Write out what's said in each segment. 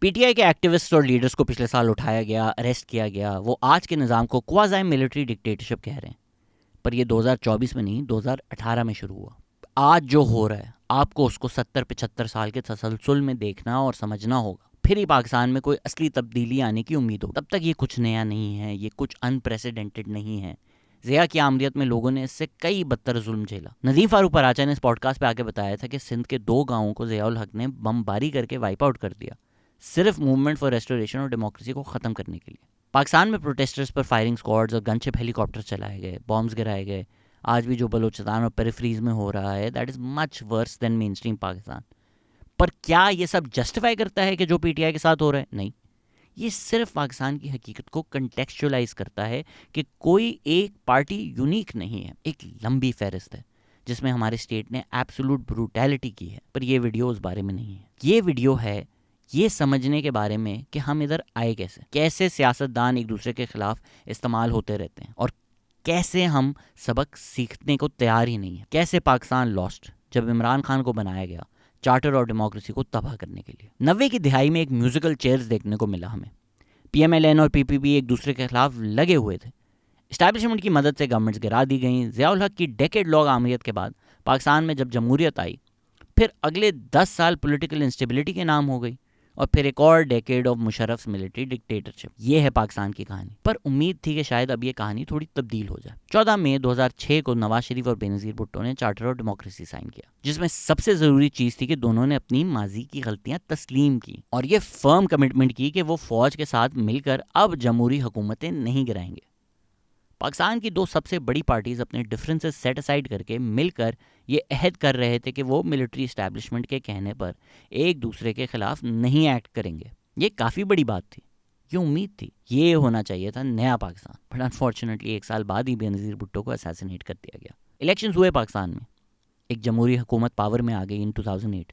PTI के activist और leaders को पिछले साल उठाया गया, अरेस्ट किया गया, वो आज के निज़ाम को क्वाज़ी मिलिट्री डिक्टेटरशिप कह रहे हैं। पर ये 2024 में नहीं, 2018 में शुरू हुआ। आज जो हो रहा है आपको उसको 70-75 साल के तसलसल में देखना और समझना होगा, फिर ही पाकिस्तान में कोई असली तब्दीली आने की उम्मीद हो। तब तक ये कुछ नया नहीं है, ये कुछ अनप्रेसिडेंटेड नहीं है। ज़िया की आमदियत में लोगों ने इससे कई बदतर जुल्म झेला। नदीम फारूक पराचा ने इस पॉडकास्ट पे आके बताया था कि सिंध के 2 गांवों को ज़िया उल हक ने बमबारी करके वाइप आउट कर दिया, सिर्फ मूवमेंट फॉर रेस्टोरेशन और डेमोक्रेसी को ख़त्म करने के लिए। पाकिस्तान में प्रोटेस्टर्स पर फायरिंग स्क्वाड्स और गनशिप हेलीकॉप्टर चलाए गए, बॉम्ब्स गिराए गए। आज भी जो बलूचिस्तान और पेरिफेरीज में हो रहा है, that is much worse than main stream Pakistan. पर क्या ये सब जस्टिफाई करता है कि जो पीटीआई के साथ हो रहा है? नहीं, ये सिर्फ पाकिस्तान की हकीकत को कंटेक्चुअलाइज करता है कि कोई एक पार्टी यूनिक नहीं है, एक लंबी फहरिस्त है जिसमें हमारे स्टेट ने एब्सोल्यूट ब्रूटैलिटी की है। पर ये वीडियो उस बारे में नहीं है। ये वीडियो है ये समझने के बारे में कि हम इधर आए कैसे सियासतदान एक दूसरे के खिलाफ इस्तेमाल होते रहते हैं, और कैसे हम सबक सीखने को तैयार ही नहीं है। कैसे पाकिस्तान लॉस्ट जब इमरान खान को बनाया गया चार्टर और डेमोक्रेसी को तबाह करने के लिए। 90 की दिहाई में एक म्यूजिकल चेयर्स देखने को मिला हमें। पीएमएलएन और पीपीपी एक दूसरे के खिलाफ लगे हुए थे। इस्टेब्लिशमेंट की मदद से गवर्नमेंट्स गिरा दी गई। ज़िया उल हक की डेकेड लॉन्ग आमियत के बाद पाकिस्तान में जब जमहूरियत आई, फिर अगले 10 साल पॉलिटिकल इंस्टेबिलिटी के नाम हो गई, और फिर एक और decade of Musharraf military dictatorship. ये है पाकिस्तान की कहानी। पर उम्मीद थी कि शायद अब ये कहानी थोड़ी तब्दील हो जाए। 14 मई 2006 को नवाज शरीफ और बेनज़ीर भुट्टो ने चार्टर और डेमोक्रेसी साइन किया, जिसमें सबसे ज़रूरी चीज़ थी कि दोनों ने अपनी माजी की गलतियां तस्लीम की और ये फर्म कमिटमेंट की कि वो फौज के साथ मिलकर अब जमहूरी हुकूमतें नहीं गिराएंगे। पाकिस्तान की 2 सबसे बड़ी पार्टीज अपने डिफरेंसेस सेट असाइड करके मिलकर ये अहद कर रहे थे कि वो मिलिट्री इस्टेब्लिशमेंट के कहने पर एक दूसरे के खिलाफ नहीं एक्ट करेंगे। ये काफ़ी बड़ी बात थी, ये उम्मीद थी, ये होना चाहिए था नया पाकिस्तान। बट अनफॉर्चुनेटली 1 साल बाद ही बेनज़ीर भुट्टो को असैसिनेट कर दिया गया। इलेक्शंस हुए पाकिस्तान में, एक जमहूरी हुकूमत पावर में आ गई इन 2008।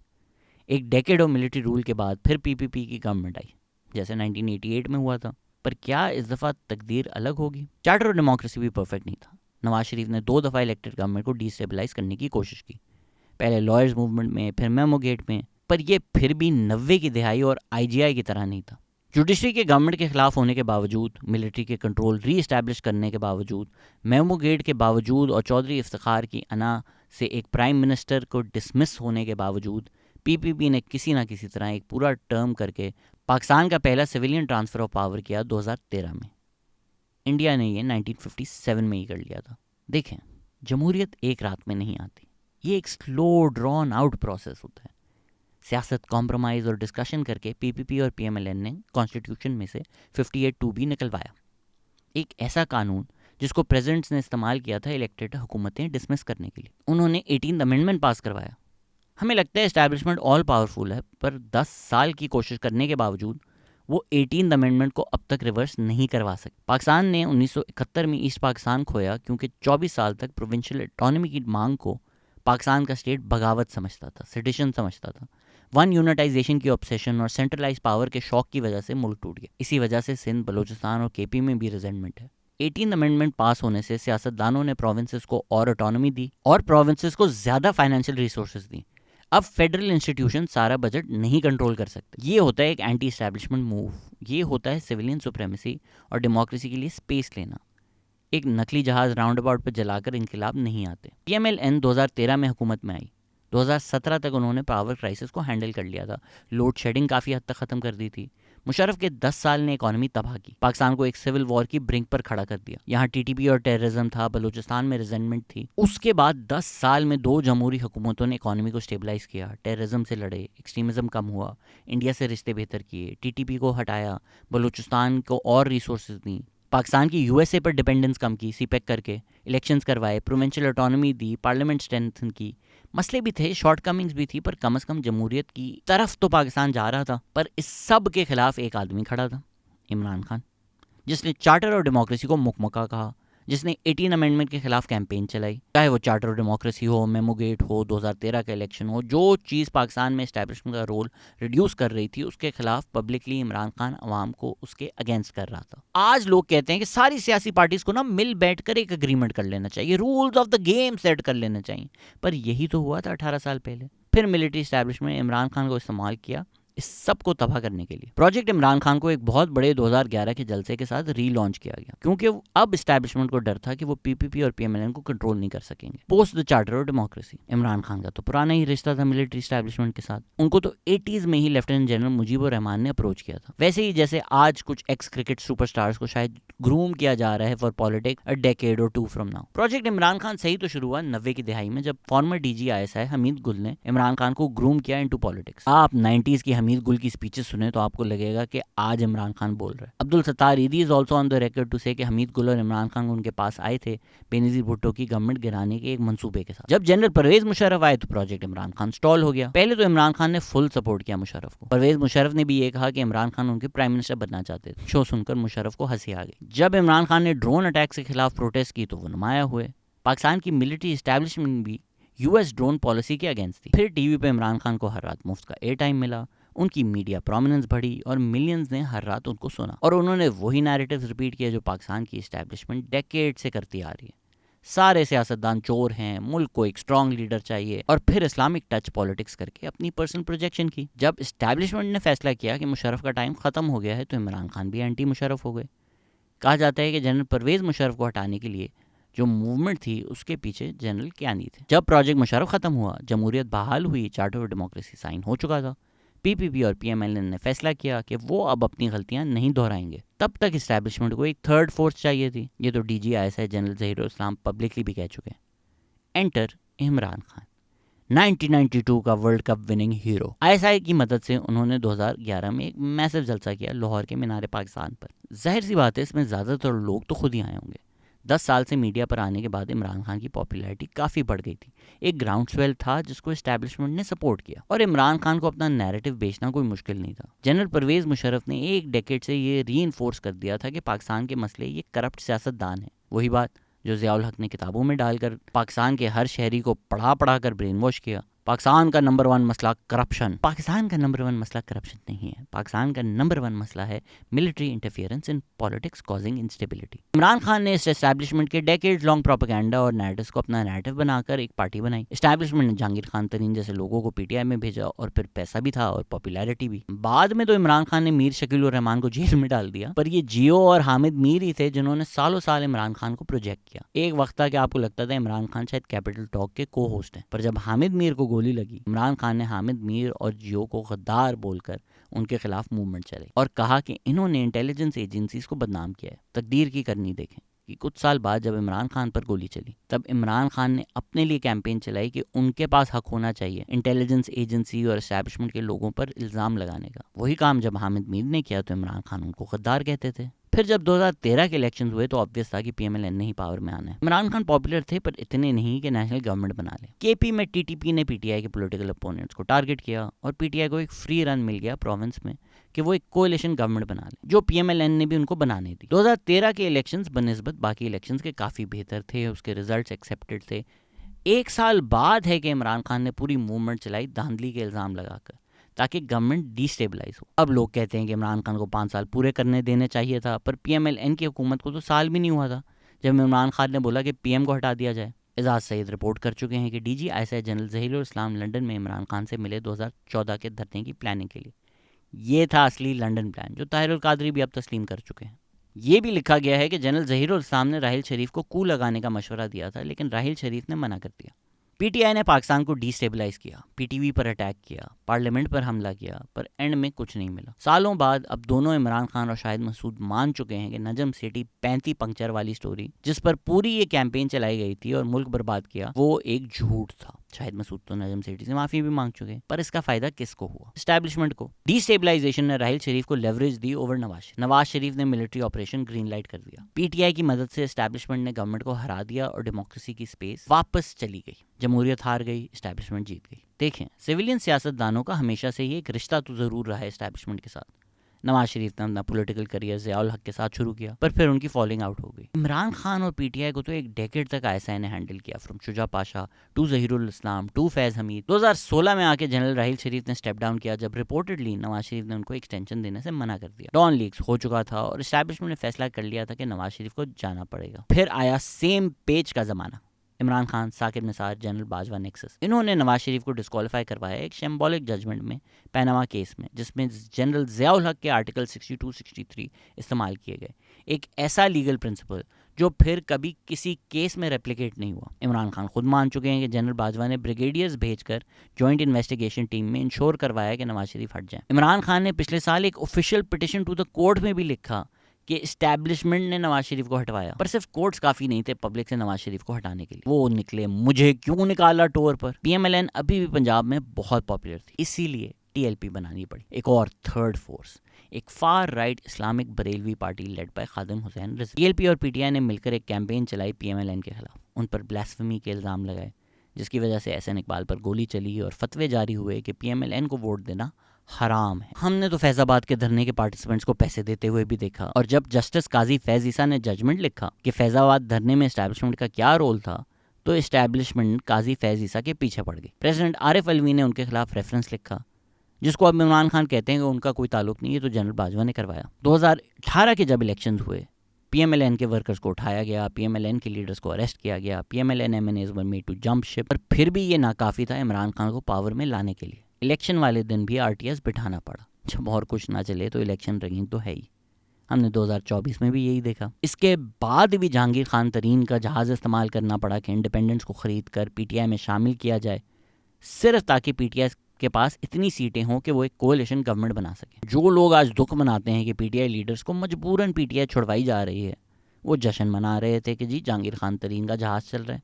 एक डेकेड ऑफ मिलिट्री रूल के बाद फिर पीपीपी की गवर्नमेंट आई, जैसे 1988 में हुआ था। पर क्या इस दफ़ा तकदीर अलग होगी? चार्टर और डेमोक्रेसी भी परफेक्ट नहीं था। नवाज शरीफ ने 2 दफ़ा इलेक्टेड गवर्नमेंट को डिस्टेबलाइज करने की कोशिश की, पहले लॉयर्स मूवमेंट में, फिर मेमो गेट में। पर यह फिर भी 90 की दिहाई और आईजीआई की तरह नहीं था। जुडिशरी के गवर्नमेंट के खिलाफ होने के बावजूद, मिलिट्री के कंट्रोल री एस्टैब्लिश करने के बावजूद, मेमो गेट के बावजूद और चौधरी इफ्तिखार की अना से एक प्राइम मिनिस्टर को डिसमिस होने के बावजूद, पीपीपी ने किसी ना किसी तरह एक पूरा टर्म करके पाकिस्तान का पहला सिविलियन ट्रांसफ़र ऑफ पावर किया 2013 में। इंडिया ने ये 1957 में ही कर लिया था। देखें, जमहूरियत एक रात में नहीं आती, ये एक स्लो ड्रॉन आउट प्रोसेस होता है। सियासत, कॉम्प्रोमाइज़ और डिस्कशन करके पीपीपी और पीएमएलएन ने कॉन्स्टिट्यूशन में से 58(2) निकलवाया, एक ऐसा कानून जिसको प्रेसिडेंट्स ने इस्तेमाल किया था इलेक्टेड हुकूमतें डिसमिस करने के लिए। उन्होंने 18th अमेंडमेंट पास करवाया। हमें लगता है एस्टैब्लिशमेंट ऑल पावरफुल है, पर 10 साल की कोशिश करने के बावजूद वो 18th अमेंडमेंट को अब तक रिवर्स नहीं करवा सके। पाकिस्तान ने 1971 में ईस्ट पाकिस्तान खोया क्योंकि 24 साल तक प्रोविंशियल ऑटोनॉमी की मांग को पाकिस्तान का स्टेट बगावत समझता था, सेडिशन समझता था। वन यूनिटाइजेशन की ऑब्सेशन और सेंट्रलाइज पावर के शौक की वजह से मुल्क टूट गया। इसी वजह से सिंध, बलूचिस्तान और केपी में भी रिजेंटमेंट है। 18th अमेंडमेंट पास होने से सियासतदानों ने प्रोविंसेस को और ऑटोनॉमी दी और प्रोविंसेस को ज़्यादा फाइनेंशियल रिसोर्सेज दी। अब फेडरल इंस्टीट्यूशन सारा बजट नहीं कंट्रोल कर सकते। ये होता है एक एंटी एस्टैब्लिशमेंट मूव, ये होता है सिविलियन सुप्रेमेसी और डेमोक्रेसी के लिए स्पेस लेना। एक नकली जहाज राउंड अबाउट पर जलाकर इनकलाब नहीं आते। पीएमएलएन 2013 में हुकूमत में आई, 2017 तक उन्होंने पावर क्राइसिस को हैंडल कर लिया था, लोड शेडिंग काफ़ी हद तक ख़त्म कर दी थी। मुशर्रफ के 10 साल ने इकॉनमी तबाह की, पाकिस्तान को एक सिविल वॉर की ब्रिंक पर खड़ा कर दिया। यहाँ टीटीपी और टेररिज्म था, बलूचिस्तान में रिजेंटमेंट थी। उसके बाद 10 साल में 2 जमहूरी हुकूमतों ने इकॉनमी को स्टेबलाइज किया, टेररिज्म से लड़े, एक्सट्रीमिज्म कम हुआ, इंडिया से रिश्ते बेहतर किए, टीटीपी को हटाया, बलूचिस्तान को और रिसोर्सेज दी, पाकिस्तान की यूएसए पर डिपेंडेंस कम की, सीपेक करके इलेक्शंस करवाए, प्रोविंशियल ऑटोनॉमी दी, पार्लियामेंट स्ट्रेंथन की। मसले भी थे, शॉर्टकमिंग्स भी थी, पर कम से कम जमहूरियत की तरफ तो पाकिस्तान जा रहा था। पर इस सब के खिलाफ एक आदमी खड़ा था, इमरान खान, जिसने चार्टर और डेमोक्रेसी को मुकमका कहा, जिसने 18 अमेंडमेंट के खिलाफ कैंपेन चलाई। चाहे वो चार्टर और डेमोक्रेसी हो, मेमो गेट हो, 2013 का इलेक्शन हो, जो चीज़ पाकिस्तान में एस्टैब्लिशमेंट का रोल रिड्यूस कर रही थी, उसके खिलाफ पब्लिकली इमरान खान अवाम को उसके अगेंस्ट कर रहा था। आज लोग कहते हैं कि सारी सियासी पार्टीज को ना मिल बैठ कर एक अग्रीमेंट कर लेना चाहिए, rules of the game set कर लेना चाहिए। पर यही तो हुआ था 18 साल पहले। फिर मिलिट्री एस्टैब्लिशमेंट इमरान खान को इस्तेमाल किया इस सब को तबाह करने के लिए प्रोजेक्ट इमरान खान को एक बहुत बड़े 2011 के जलसे के साथ रीलॉन्च किया गया, क्योंकि अब एस्टैब्लिशमेंट को डर था कि वो पीपीपी और पीएमएलएन को कंट्रोल नहीं कर सकेंगे post the charter of democracy. Imran Khan का तो पुराना ही रिश्ता था मिलिट्री एस्टैब्लिशमेंट के साथ। उनको तो 80s में ही लेफ्टिनेंट जनरल मुजीबुर रहमान ने अप्रोच किया था। वैसे ही जैसे आज कुछ एक्स क्रिकेट सुपरस्टार्स को शायद ग्रूम किया जा रहा है फॉर पॉलिटिक्स अ डेकेड और 2 from now. Project Imran Khan सही तो शुरू हुआ 90 की दिहाई में, जब फॉर्मर डीजी आईएसआई हमीद गुल ने इमरान खान को ग्रूम किया इनटू पॉलिटिक्स। आप 90s की हमीद गुल की स्पीचेस सुने तो आपको लगेगा कि आज इमरान खान बोल रहे हैं। Abdul Sattar Edhi is also on the record to say कि हमीद गुल और इमरान खान उनके पास आए थे बेनजीर भुट्टो की गवर्नमेंट गिराने के एक मंसूबे के साथ। जब जनरल परवेज मुशर्रफ आए तो प्रोजेक्ट इमरान खान स्टॉल हो गया। पहले तो इमरान खान ने फुल सपोर्ट किया मुशर्रफ को। परवेज मुशर्रफ ने भी ये कहा कि इमरान खान उनके प्राइम मिनिस्टर बनना चाहते थे। शो सुनकर मुशर्रफ को हंसी आ गई। जब इमरान खान ने ड्रोन अटैक के खिलाफ प्रोटेस्ट की तो वो नुमाया हुए। पाकिस्तान की मिलिट्री एस्टैब्लिशमेंट भी यूएस ड्रोन पॉलिसी के अगेंस्ट थी। फिर टीवी पे इमरान खान को हर रात मुफ्त का एयर टाइम मिला, उनकी मीडिया प्रोमिनेंस बढ़ी और मिलियंस ने हर रात उनको सुना और उन्होंने वही नैरेटिव्स रिपीट किया जो पाकिस्तान की एस्टैब्लिशमेंट डेकेड से करती आ रही है। सारे सियासतदान चोर हैं, मुल्क को एक स्ट्रॉन्ग लीडर चाहिए, और फिर इस्लामिक टच पॉलिटिक्स करके अपनी पर्सनल प्रोजेक्शन की। जब एस्टैब्लिशमेंट ने फैसला किया कि मुशर्रफ का टाइम खत्म हो गया है तो इमरान खान भी एंटी मुशर्रफ हो गए। कहा जाता है कि जनरल परवेज मुशर्रफ को हटाने के लिए जो मूवमेंट थी उसके पीछे जनरल कियानी थे। जब प्रोजेक्ट मुशर्रफ खत्म हुआ, जमहूरियत बहाल हुई, चार्टर ऑफ डेमोक्रेसी साइन हो चुका था, पीपीपी और पीएमएलएन ने फैसला किया कि वो अब अपनी गलतियां नहीं दोहराएंगे। तब तक इस्टेब्लिशमेंट को एक थर्ड फोर्स चाहिए थी। ये तो डीजी आईएसआई जनरल ज़हीरुल इस्लाम पब्लिकली भी कह चुके हैं। एंटर इमरान खान, 1992 का world cup winning hero. ISI की मदद से उन्होंने 2011 में एक मैसिव जलसा किया लाहौर के मीनार पाकिस्तान पर। जाहिर सी बात है इसमें ज़्यादातर लोग तो खुद ही आए होंगे। 10 साल से मीडिया पर आने के बाद इमरान खान की पॉपुलैरिटी काफ़ी बढ़ गई थी। एक ग्राउंड स्वेल था जिसको एस्टैब्लिशमेंट ने सपोर्ट किया और इमरान खान को अपना नैरेटिव बेचना कोई मुश्किल नहीं था। जनरल परवेज मुशर्रफ ने एक डेकेड से ये रीइंफोर्स कर दिया था कि पाकिस्तान के मसले ये करप्ट सियासतदान है। वही बात जो ज़ियाउल हक ने किताबों में डालकर पाकिस्तान के हर शहरी को पढ़ा कर ब्रेन वॉश किया। पाकिस्तान का नंबर 1 मसला करप्शन। पाकिस्तान का नंबर 1 मसला करप्शन नहीं है। पाकिस्तान का नंबर 1 मसला है military interference in politics causing instability. Imran Khan ने इस एस्टैब्लिशमेंट के डेकेड्स लॉन्ग प्रोपेगेंडा और नैरेटिव्स को अपना नैरेटिव बनाकर एक पार्टी बनाई। एस्टैब्लिशमेंट ने जहांगीर खान तरीन जैसे लोगों को पीटीआई में भेजा और फिर पैसा भी था और पॉपुलैरिटी भी। बाद में तो इमरान खान ने मीर शकील उर रहमान को जेल में डाल दिया, पर ये जियो और हामिद मीर ही थे जिन्होंने सालों साल इमरान खान को प्रोजेक्ट किया। एक वक्त था कि आपको लगता था इमरान खान शायद कैपिटल टॉक के को होस्ट हैं, पर जब हामिद मीर को गोली लगी, इमरान खान ने हामिद मीर और जियो को गद्दार बोलकर उनके खिलाफ मूवमेंट चलाई और कहा कि इन्होंने इंटेलिजेंस एजेंसीज को बदनाम किया है। तकदीर की करनी देखें कि कुछ साल बाद जब इमरान खान पर गोली चली तब इमरान खान ने अपने लिए कैंपेन चलाई कि उनके पास हक होना चाहिए इंटेलिजेंस एजेंसी और एस्टैब्लिशमेंट के लोगों पर इल्ज़ाम लगाने का। वही काम जब हामिद मीर ने किया तो इमरान खान उनको गद्दार कहते थे। फिर जब 2013 के इलेक्शंस हुए तो ऑब्वियस था कि पीएमएलएन ने ही पावर में आना है। इमरान खान पॉपुलर थे पर इतने नहीं कि नेशनल गवर्नमेंट बना ले। केपी में टीटीपी ने पीटीआई के पॉलिटिकल अपोनेंट्स को टारगेट किया और पीटीआई को एक फ्री रन मिल गया प्रोविंस में कि वो एक कोएलिशन गवर्नमेंट बना ले, जो पीएमएलएन ने भी उनको बनाने दी। 2013 के इलेक्शंस बनिस्बत बाकी इलेक्शंस के काफ़ी बेहतर थे, उसके रिजल्ट्स एक्सेप्टेड थे। एक साल बाद है कि इमरान खान ने पूरी मूवमेंट चलाई धांधली के इल्ज़ाम लगाकर ताकि गवर्नमेंट डिस्टेबलाइज हो। अब लोग कहते हैं कि इमरान खान को 5 साल पूरे करने देने चाहिए था, पर पीएमएलएन की हुकूमत को तो साल भी नहीं हुआ था जब इमरान खान ने बोला कि पीएम को हटा दिया जाए। एजाज सईद रिपोर्ट कर चुके हैं कि डीजी आईएसआई जनरल ज़हीरुल इस्लाम लंदन में इमरान खान से मिले 2014 के धरने की प्लानिंग के लिए। ये था असली लंदन प्लान जो ताहिरुल कादरी भी अब तस्लीम कर चुके हैं। ये भी लिखा गया है कि जनरल ज़हीरुल इस्लाम ने राहिल शरीफ को कू लगाने का मशवरा दिया था, लेकिन राहिल शरीफ ने मना कर दिया। पीटीआई ने पाकिस्तान को डिस्टेबलाइज किया, पीटीवी पर अटैक किया, पार्लियामेंट पर हमला किया, पर एंड में कुछ नहीं मिला। सालों बाद अब दोनों इमरान खान और शाहिद मसूद मान चुके हैं कि नजम सिटी 35 पंक्चर वाली स्टोरी जिस पर पूरी ये कैंपेन चलाई गई थी और मुल्क बर्बाद किया, वो एक झूठ था। शाहिद मसूद तो नजम सिटी से माफी भी मांग चुके हैं, पर इसका फायदा किसको हुआ? एस्टैब्लिशमेंट को। डिस्टेबलाइजेशन ने राहिल शरीफ को leverage the over Nawaz Sharif ने मिलिट्री ऑपरेशन ग्रीन लाइट कर दिया। पीटीआई की मदद से एस्टैब्लिशमेंट ने गवर्नमेंट को हरा दिया और डेमोक्रेसी की स्पेस वापस चली गई। जमहूरियत हार गई, एस्टैब्लिशमेंट जीत गई। देखें, सिविलियन सियासतदानों का हमेशा से ही एक रिश्ता तो जरूर रहा है एस्टैब्लिशमेंट के साथ। नवाज शरीफ ने अपना पॉलिटिकल करियर ज़ियाउल हक के साथ शुरू किया, पर फिर उनकी फॉलिंग आउट हो गई। इमरान खान और पीटीआई को तो एक डेकेड तक आईएसआई ने हैंडल किया, from Shuja Pasha to Zaheerul Islam to Faiz Hameed. 2016 में आके जनरल राहिल शरीफ ने स्टेप डाउन किया जब रिपोर्टेडली नवाज शरीफ ने उनको एक्सटेंशन देने से मना कर दिया। डॉन लीक्स हो चुका था और एस्टैब्लिशमेंट ने फैसला कर लिया था कि नवाज शरीफ को जाना पड़ेगा। फिर आया सेम पेज का ज़माना। इमरान खान, साकिब निसार, जनरल बाजवा नेक्सस, इन्होंने नवाज शरीफ को डिस्क्वालीफाई करवाया एक सिंबॉलिक जजमेंट में, पैनामा केस में, जिसमें जनरल ज़ियाउल हक के आर्टिकल 62-63 इस्तेमाल किए गए। एक ऐसा लीगल प्रिंसिपल जो फिर कभी किसी केस में रेप्लिकेट नहीं हुआ। इमरान खान खुद मान चुके हैं कि जनरल बाजवा ने ब्रिगेडियर्स भेजकर जॉइंट इन्वेस्टिगेशन टीम में इंश्योर करवाया कि नवाज शरीफ हट जाए। इमरान खान ने पिछले साल एक official petition to the court में भी लिखा कि इस्टेब्लिशमेंट ने नवाज शरीफ को हटवाया, पर सिर्फ कोर्ट्स काफ़ी नहीं थे पब्लिक से नवाज शरीफ को हटाने के लिए। वो निकले मुझे क्यों निकाला टूर पर। PMLN अभी भी पंजाब में बहुत पॉपुलर थी, इसीलिए TLP बनानी पड़ी, एक और थर्ड फोर्स, एक far right Islamic Barelvi party led by Khadim Hussain Razi. TLP और PTI ने मिलकर एक कैंपेन चलाई PMLN के खिलाफ, उन पर ब्लास्फेमी के इल्ज़ाम लगाए, जिसकी वजह से SN इकबाल पर गोली चली और फतवे जारी हुए कि PMLN को वोट देना हराम है। हमने तो फैज़ाबाद के धरने के पार्टिसिपेंट्स को पैसे देते हुए भी देखा, और जब जस्टिस काजी फैज़ ईसा ने जजमेंट लिखा कि फैज़ाबाद धरने में एस्टैब्लिशमेंट का क्या रोल था, तो एस्टैब्लिशमेंट काजी फैज़ ईसा के पीछे पड़ गई। प्रेसिडेंट आरिफ अलवी ने उनके खिलाफ रेफरेंस लिखा, जिसको अब इमरान खान कहते हैं कि उनका कोई ताल्लुक नहीं है, तो जनरल बाजवा ने करवाया। 2018 के जब इलेक्शंस हुए, PMLN के वर्कर्स को उठाया गया, PMLN के लीडर्स को अरेस्ट किया गया, PMLN MNAs were made to jump ship, पर फिर भी ये नाकाफ़ी था इमरान खान को पावर में लाने के लिए। इलेक्शन वाले दिन भी RTS बिठाना पड़ा। जब और कुछ ना चले तो इलेक्शन रगिंग तो है ही। हमने 2024 में भी यही देखा। इसके बाद भी जहांगीर खान तरीन का जहाज़ इस्तेमाल करना पड़ा कि इंडिपेंडेंस को ख़रीद कर PTI में शामिल किया जाए, सिर्फ ताकि PTI के पास इतनी सीटें हों कि वो एक कोalition गवर्नमेंट बना सके। जो लोग आज दुख मनाते हैं कि PTI लीडर्स को मजबूरन PTI छुड़वाई जा रही है, वो जश्न मना रहे थे कि जी जहांगीर खान तरीन का जहाज़ चल रहा है।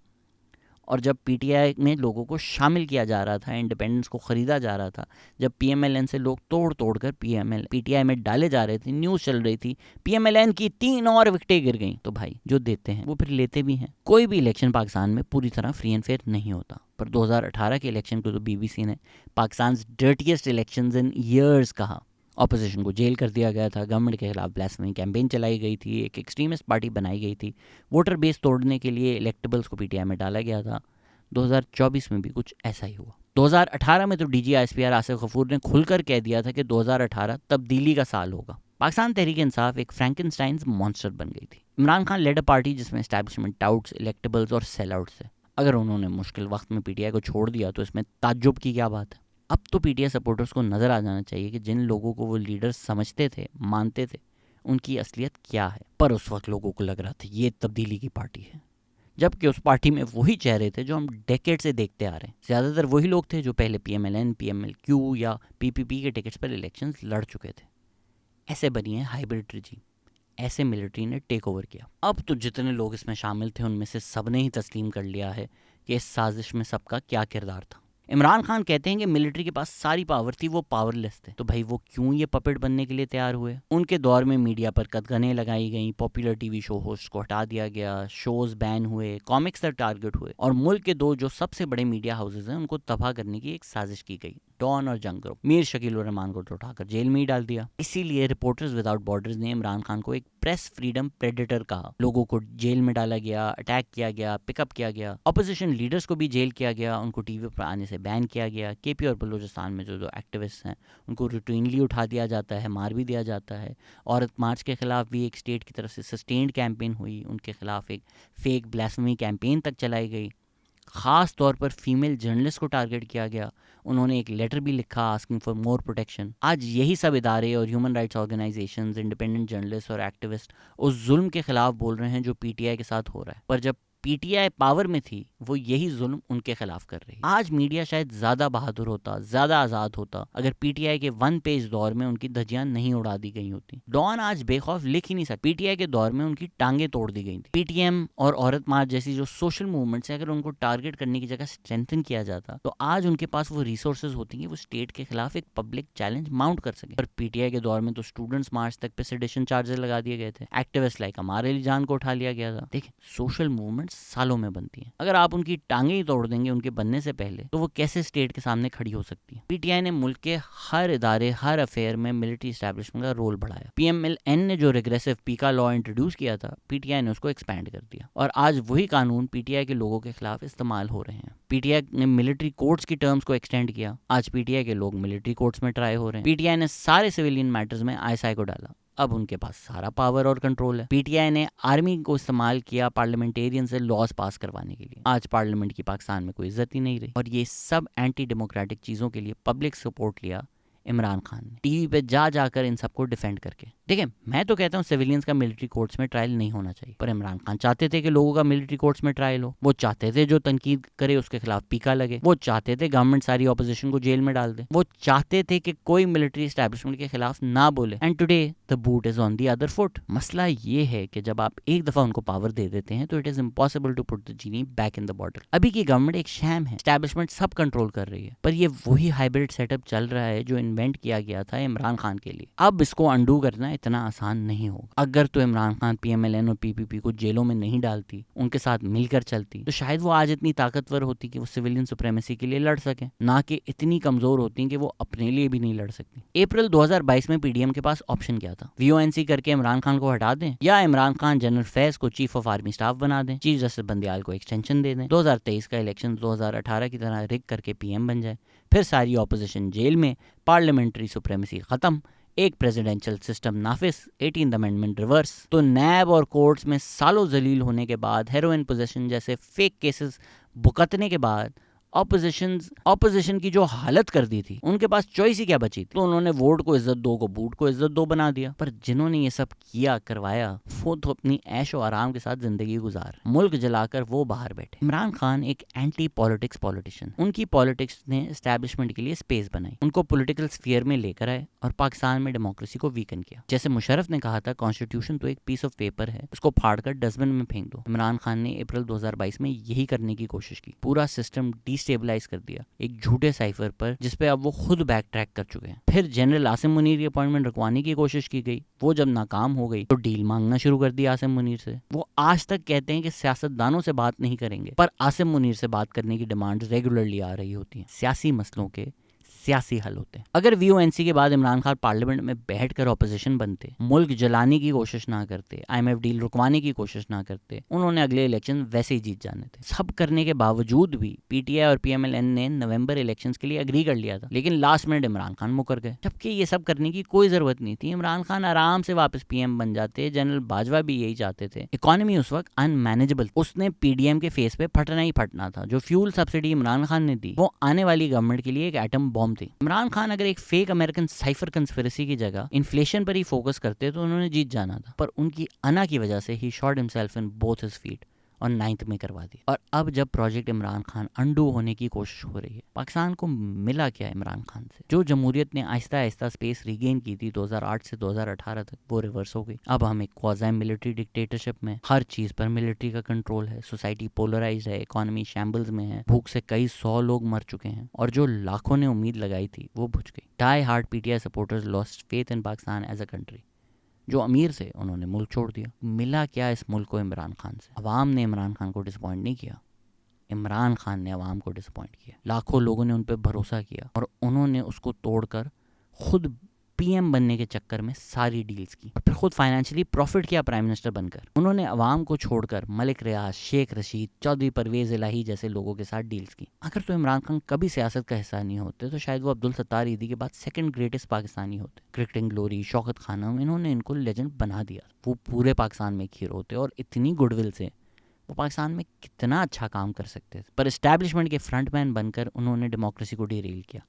और जब PTI में लोगों को शामिल किया जा रहा था, इंडिपेंडेंस को ख़रीदा जा रहा था, जब PMLN से लोग तोड़ तोड़ कर PTI में डाले जा रहे थे, न्यूज़ चल रही थी PMLN की 3 और विकटें गिर गई, तो भाई जो देते हैं वो फिर लेते भी हैं। कोई भी इलेक्शन पाकिस्तान में पूरी तरह फ्री एंड फेयर नहीं होता, पर 2018 के इलेक्शन को तो BBC ने Pakistan dirtiest elections in years कहा। ऑपोजिशन को जेल कर दिया गया था, गवर्नमेंट के खिलाफ ब्लास्फेमी कैंपेन चलाई गई थी, एक एक्सट्रीमिस्ट पार्टी बनाई गई थी, वोटर बेस तोड़ने के लिए इलेक्टेबल्स को PTI में डाला गया था। 2024 में भी कुछ ऐसा ही हुआ। 2018 में तो DG ISPR आसिफ गफूर ने खुलकर कह दिया था कि 2018 तब्दीली का साल होगा। पाकिस्तान तहरीक इंसाफ एक फ्रैंकेनस्टाइन्स मॉन्स्टर बन गई थी। Imran Khan led a party जिसमें एस्टैब्लिशमेंट टाउट्स, इलेक्टेबल्स और सेल आउट्स है। अगर उन्होंने मुश्किल वक्त में PTI को छोड़ दिया तो इसमें ताज्जुब की क्या बात है। अब तो PTI सपोर्टर्स को नज़र आ जाना चाहिए कि जिन लोगों को वो लीडर्स समझते थे, मानते थे, उनकी असलियत क्या है। पर उस वक्त लोगों को लग रहा था ये तब्दीली की पार्टी है, जबकि उस पार्टी में वही चेहरे थे जो हम डेकेड से देखते आ रहे हैं। ज़्यादातर वही लोग थे जो पहले PMLN, PMLQ या PPP के टिकट्स पर इलेक्शंस लड़ चुके थे। ऐसे बनी है हाइब्रिड रिजीम, ऐसे मिलिट्री ने टेक ओवर किया। अब तो जितने लोग इसमें शामिल थे उनमें से सब ने ही तस्लीम कर लिया है कि इस साजिश में सबका क्या किरदार था। इमरान खान कहते हैं कि मिलिट्री के पास सारी पावर थी, वो पावरलेस थे, तो भाई वो क्यों ये पपेट बनने के लिए तैयार हुए। उनके दौर में मीडिया पर कदगनें लगाई गई, पॉपुलर TV शो होस्ट को हटा दिया गया, शोज बैन हुए, कॉमिक्स तक टारगेट हुए, और मुल्क के 2 जो सबसे बड़े मीडिया हाउसेज हैं उनको तबाह करने की एक साजिश की गई। डॉन और जंग ग्रुप, मीर शकील उर रहमान को तो उठाकर जेल में ही डाल दिया। इसीलिए रिपोर्टर्स विदाउट बॉर्डर्स ने इमरान खान को एक प्रेस फ्रीडम प्रेडेटर कहा। लोगों को जेल में डाला गया, अटैक किया गया, पिकअप किया गया, अपोजिशन लीडर्स को भी जेल किया गया, उनको TV पर आने से बैन किया गया। KP और बलूचिस्तान में जो एक्टिविस्ट हैं उनको रूटीनली उठा दिया जाता है, मार भी दिया जाता है। औरत मार्च के खिलाफ भी एक स्टेट की तरफ से सस्टेन्ड कैंपेन हुई, उनके खिलाफ एक फेक ब्लास्फेमी कैंपेन तक चलाई गई। ख़ास तौर पर फीमेल जर्नलिस्ट को टारगेट किया गया, उन्होंने एक लेटर भी लिखा आस्किंग फॉर मोर प्रोटेक्शन। आज यही सब इदारे और human rights organisations, independent journalist और एक्टिविस्ट उस जुल्म के खिलाफ बोल रहे हैं जो PTI के साथ हो रहा है। पर जब PTI पावर में थी वो यही जुल्म उनके खिलाफ कर रही। आज मीडिया शायद ज़्यादा बहादुर होता, ज़्यादा आज़ाद होता अगर PTI के 1 पेज दौर में उनकी धज्जियां नहीं उड़ा दी गई होती। डॉन आज बेखौफ लिख ही नहीं सकता, PTI के दौर में उनकी टांगें तोड़ दी गई थी। PTM और औरत मार्च जैसी जो सोशल मूवमेंट्स है, अगर उनको टारगेट करने की जगह स्ट्रेंथन किया जाता तो आज उनके पास वो रिसोर्सेज होती हैं वो स्टेट के खिलाफ एक पब्लिक चैलेंज माउंट कर सके। पर PTI के दौर में तो स्टूडेंट्स मार्च तक पे सेडिशन चार्जेस लगा दिए गए थे, एक्टिविस्ट लाइक अमार अली जान को उठा लिया गया था। देखिए, सोशल मूवमेंट्स सालों में बनती हैं, अगर आप उनकी टांगे ही तोड़ देंगे उनके बनने से पहले तो वो कैसे स्टेट के सामने खड़ी हो सकती है। PTI ने मुल्क के हर इदारे, हर अफेयर में मिलिट्री एस्टैब्लिशमेंट का रोल बढ़ाया। PMLN ने जो रिग्रेसिव पीका लॉ इंट्रोड्यूस किया था, PTI ने उसको एक्सपैंड कर दिया, और आज वही कानून PTI के लोगों के खिलाफ इस्तेमाल हो रहे हैं। PTI ने मिलिट्री कोर्ट्स की टर्म्स को एक्सटेंड किया, आज PTI के लोग मिलिट्री कोर्ट्स में ट्राई हो रहे हैं। PTI ने सारे सिविलियन मैटर्स में ISI को डाला, अब उनके पास सारा पावर और कंट्रोल है। पीटीआई ने आर्मी को इस्तेमाल किया पार्लियामेंटेरियन से लॉज पास करवाने के लिए। आज पार्लियामेंट की पाकिस्तान में कोई इज्जत ही नहीं रही। और ये सब एंटी डेमोक्रेटिक चीज़ों के लिए पब्लिक सपोर्ट लिया इमरान खान ने, टीवी पे जाकर इन सबको डिफेंड करके। देखिए, मैं तो कहता हूँ सिविलियंस का मिलिट्री कोर्ट्स में ट्रायल नहीं होना चाहिए, पर इमरान खान चाहते थे कि लोगों का मिलिट्री कोर्ट्स में ट्रायल हो। वो चाहते थे जो तनकीद करे उसके खिलाफ पीका लगे। वो चाहते थे गवर्नमेंट सारी ऑपोजिशन को जेल में डाल दे। वो चाहते थे कि कोई मिलिट्री एस्टैब्लिशमेंट के खिलाफ ना बोले। And today the boot is on the other foot. मसला ये है कि जब आप एक दफा उनको पावर दे देते हैं तो it is impossible to put the genie back in the bottle. अभी की गवर्नमेंट एक शैम है, एस्टैब्लिशमेंट सब कंट्रोल कर रही है, पर ये वही हाइब्रिड सेटअप चल रहा है जो इन्वेंट किया गया था इमरान खान के लिए। अब इसको अंडू करना इतना आसान नहीं होगा। अगर तो इमरान खान पीएमएलएन और पीपीपी को जेलों में नहीं डालती, उनके साथ मिलकर चलती, तो शायद वो आज इतनी ताकतवर होती कि वो सिविलियन सुप्रीमेसी के लिए लड़ सके, ना कि इतनी कमजोर होती कि वो अपने लिए भी नहीं लड़ सकती। अप्रैल 2022 में पीडीएम के पास ऑप्शन क्या था? वीओएनसी करके इमरान खान को हटा दें, या इमरान खान जनरल फैज को चीफ ऑफ आर्मी स्टाफ बना दें, चीफ जस्टिस बंदियाल को एक्सटेंशन दे दें, 2023 का इलेक्शन 2018 की तरह रिग करके पीएम बन जाए, फिर सारी ऑपोजिशन जेल में, पार्लियामेंट्री सुप्रीमेसी खत्म, एक प्रेसिडेंशियल सिस्टम नाफिस, 18th अमेंडमेंट रिवर्स। तो नैब और कोर्ट्स में सालों जलील होने के बाद, हेरोइन पोजेशन जैसे फेक केसेस भुगतने के बाद, ऑपोजिशन की जो हालत कर दी थी, उनके पास चॉइस ही क्या बची थी? तो उन्होंने वोट को इज्जत दो को बूट को इज्जत दो बना दिया। पर जिन्होंने ये सब किया करवाया, वो तो अपनी ऐश और आराम के साथ जिंदगी गुजार, मुल्क जलाकर वो बाहर बैठे। इमरान खान एक एंटी पॉलिटिक्स पॉलिटिशियन, उनकी पॉलिटिक्स ने एस्टैब्लिशमेंट के लिए स्पेस बनाई, उनको पॉलिटिकल स्फीयर में लेकर आए और पाकिस्तान में डेमोक्रेसी को वीकन किया। जैसे मुशर्रफ ने कहा था, कॉन्स्टिट्यूशन तो एक पीस ऑफ पेपर है, उसको फाड़कर डस्टबिन में फेंक दो। इमरान खान ने अप्रैल 2022 में यही करने की कोशिश की, पूरा सिस्टम डिस्टेबलाइज कर दिया एक झूठे साइफर पर, जिसपे अब वो खुद बैक ट्रैक कर चुके हैं। फिर जनरल आसिम मुनीर की अपॉइंटमेंट रुकवाने की कोशिश की गई, वो जब नाकाम हो गई तो डील मांगना शुरू कर दिया आसिम मुनीर से। वो आज तक कहते हैं कि सियासतदानों से बात नहीं करेंगे, पर आसिम मुनीर से बात करने की डिमांड रेगुलरली आ रही होती है। सियासी मसलों के सियासी हल होते हैं। अगर वीओएनसी के बाद इमरान खान पार्लियामेंट में बैठकर ऑपोजिशन बनते, मुल्क जलाने की कोशिश ना करते, आईएमएफ डील रुकवाने की कोशिश ना करते, उन्होंने अगले इलेक्शन वैसे ही जीत जाने थे। सब करने के बावजूद भी पीटीआई और पीएमएलएन ने नवंबर इलेक्शंस के लिए एग्री कर लिया था, लेकिन लास्ट मिनट इमरान खान मुकर गए, जबकि ये सब करने की कोई जरूरत नहीं थी। इमरान खान आराम से वापस पीएम बन जाते, जनरल बाजवा भी यही चाहते थे। इकोनॉमी उस वक्त अनमैनेजेबल, उसने पीडीएम के फेस पे फटना ही फटना था। जो फ्यूल सब्सिडी इमरान खान ने दी, वो आने वाली गवर्नमेंट के लिए एक एटम बॉम्ब थी। इमरान खान अगर एक फेक अमेरिकन साइफर कंस्पिरेसी की जगह इन्फ्लेशन पर ही फोकस करते तो उन्होंने जीत जाना था, पर उनकी अना की वजह से ही shot himself in both his feet और 9th में करवा दिया। और अब जब प्रोजेक्ट इमरान खान अंडू होने की कोशिश हो रही है, पाकिस्तान को मिला क्या इमरान खान से? जो जमहूरियत ने आहिस्ता आहिस्ता स्पेस रिगेन की थी 2008 से 2018 तक, वो रिवर्स हो गई। अब हम एक क्वाज़ी मिलिट्री डिक्टेटरशिप में, हर चीज पर मिलिट्री का कंट्रोल है, सोसाइटी पोलराइज है, इकोनॉमी शैम्बल्स में है, भूख से कई 100 लोग मर चुके हैं, और जो लाखों ने उम्मीद लगाई थी वो बुझ गई। Die hard PTI supporters lost faith in Pakistan as a country. जो अमीर थे उन्होंने मुल्क छोड़ दिया। मिला क्या इस मुल्क को इमरान खान से? अवाम ने इमरान खान को डिसअपॉइंट नहीं किया, इमरान खान ने अवाम को डिसअपॉइंट किया। लाखों लोगों ने उन पर भरोसा किया और उन्होंने उसको तोड़कर खुद पीएम बनने के चक्कर में सारी डील्स की, और फिर खुद फाइनेंशियली प्रॉफिट किया प्राइम मिनिस्टर बनकर। उन्होंने अवाम को छोड़कर मलिक रियाज, शेख रशीद, चौधरी परवेज इलाही जैसे लोगों के साथ डील्स की। अगर तो इमरान खान कभी सियासत का हिस्सा नहीं होते तो शायद वो अब्दुल सत्तार ईदी के बाद सेकंड ग्रेटेस्ट पाकिस्तानी होते। क्रिकेटिंग ग्लोरी, शौकत खानम, इन्होंने इनको लेजेंड बना दिया। वो पूरे पाकिस्तान में खीर होते और इतनी गुडविल से वो पाकिस्तान में कितना अच्छा काम कर सकते थे, पर एस्टैब्लिशमेंट के फ्रंटमैन बनकर उन्होंने डेमोक्रेसी को डीरेल किया,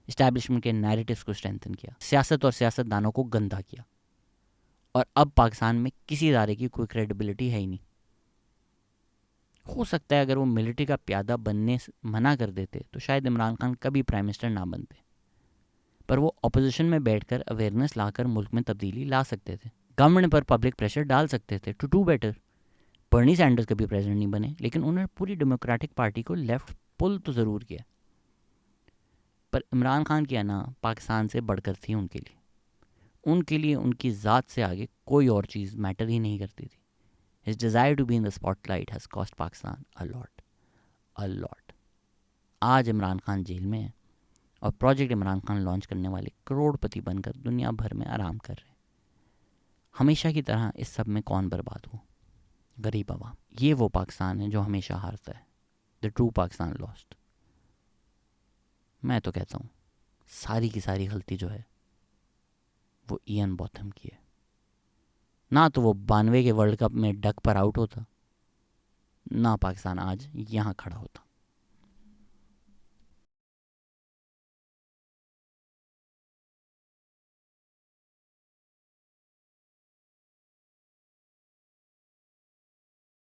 एस्टैब्लिशमेंट के नैरेटिव्स को स्ट्रेंथन किया, सियासत और सियासतदानों को गंदा किया, और अब पाकिस्तान में किसी इदारे की कोई क्रेडिबिलिटी है ही नहीं। हो सकता है अगर वो मिलिट्री का प्यादा बनने से मना कर देते तो शायद इमरान खान कभी प्राइम मिनिस्टर ना बनते, पर वो अपोजिशन में बैठकर अवेयरनेस लाकर मुल्क में तब्दीली ला सकते थे, गवर्नमेंट पर पब्लिक प्रेशर डाल सकते थे to do better. Bernie Sanders कभी प्रेसिडेंट नहीं बने, लेकिन उन्होंने पूरी डेमोक्रेटिक पार्टी को लेफ्ट पुल तो ज़रूर किया। पर इमरान खान की आना पाकिस्तान से बढ़कर थी उनके लिए उनकी ज़ात से आगे कोई और चीज़ मैटर ही नहीं करती थी। His desire to be in the spotlight has cost Pakistan a lot. आज इमरान खान जेल में है और प्रोजेक्ट इमरान खान लॉन्च करने वाले करोड़पति बनकर दुनिया भर में आराम कर रहे हैं। हमेशा की तरह इस सब में कौन बर्बाद हो? गरीब आवाम। ये वो पाकिस्तान है जो हमेशा हारता है। The true Pakistan lost. मैं तो कहता हूँ सारी की सारी गलती जो है वो इयन बॉथम की है। ना तो वो 92 के वर्ल्ड कप में डक पर आउट होता, ना पाकिस्तान आज यहाँ खड़ा होता।